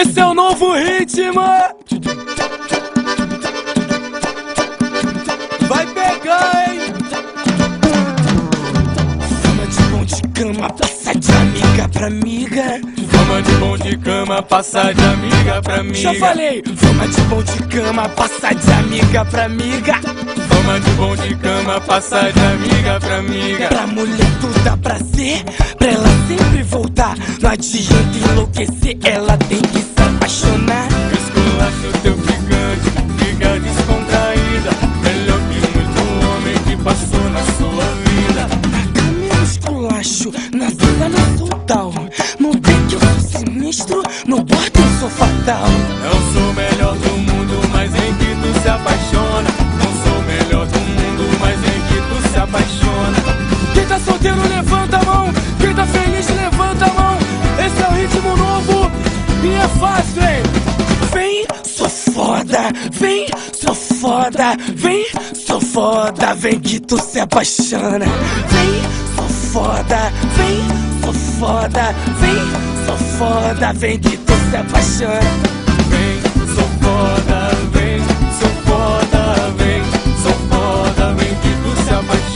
Esse é o novo ritmo. Vai pegar, hein? Fama de bom de cama, passa de amiga pra amiga. Fama de bom de cama, passa de amiga pra amiga. Já falei, fama de bom de cama, passa de amiga pra amiga. Fama de bom de cama, passa de amiga pra amiga. Pra mulher tudo dá prazer, pra ela sempre voltar. Não adianta enlouquecer, ela tem que se apaixonar. Esculacha o teu gigante, fica descontraída. Melhor que muito homem que passou na sua vida. Caminho esculacho, na zona não sou tal. No deck eu sou sinistro, no bordo eu sou fatal. Não sou o melhor do mundo, mas em que tu se apaixona. Não sou o melhor do mundo, mas em que tu se apaixona. Quem tá solteiro levanta a mão, quem tá feliz levanta a mão. Esse é o ritmo novo e é fácil, hein? Vem, sou foda, vem, sou foda, vem, sou foda, vem que tu se apaixona. Vem, sou foda, vem, sou foda, vem, sou foda, vem que tu se apaixona. Vem, sou foda, vem, sou foda, vem, sou foda, vem que tu se apaixona.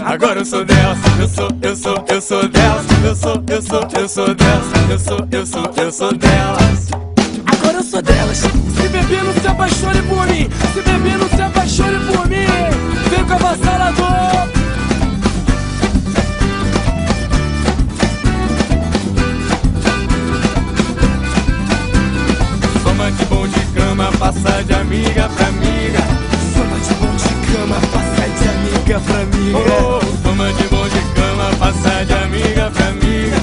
Agora eu sou delas, eu sou delas, eu sou delas. Agora eu sou delas, eu sou delas, eu sou delas, eu sou delas. Agora eu sou delas. Se beber não se apaixone por mim, se beber não se apaixone por mim. Vem com avassalador. Fama de bom de cama, passa de amiga pra amiga. Fama de bom de cama, passa de amiga pra amiga. Oh, fama de bom de cama, passa de amiga pra amiga.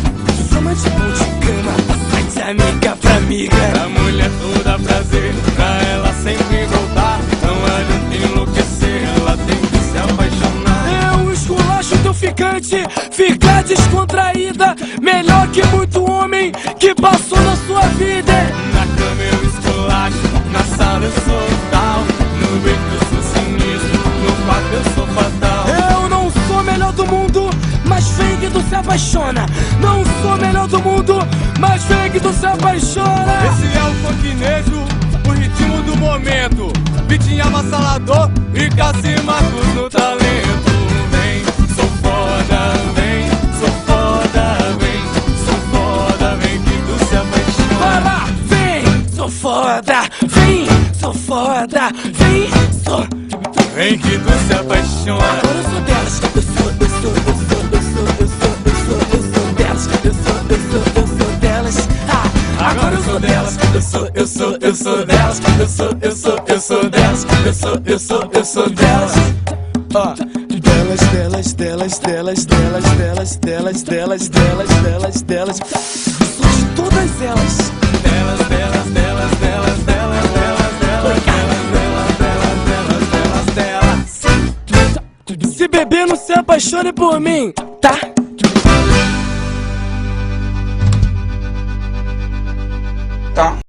Fama de bom de cama, passa de amiga pra amiga. A mulher toda prazer, pra ela sempre voltar. Não adianta enlouquecer, ela tem que se apaixonar. Eu esculacho teu ficante, fica descontraída. Melhor que muito homem que passou na sua vida. Na cama eu esculacho, na sala eu sou tal. No beco eu sou sinistro, no quarto eu sou fatal. Eu não sou o melhor do mundo, mas vem que tu se apaixona. Não sou o melhor do mundo, mas vem que tu se apaixona. Esse é o funknejo, o ritmo do momento. Beatinho avassalador e Cassimarcos no talento. Vem, sou foda, vem, sou foda, vem, sou foda, vem que tu se apaixona. Vai lá, vem, sou foda, vem, sou foda, vem, sou. Vem que tu se apaixona. Agora eu sou delas, eu sou delas. Ah, agora eu sou delas, eu sou delas, eu sou delas, eu sou delas. Ó, delas. Sou de todas elas. Se beber não se apaixone por mim, tá?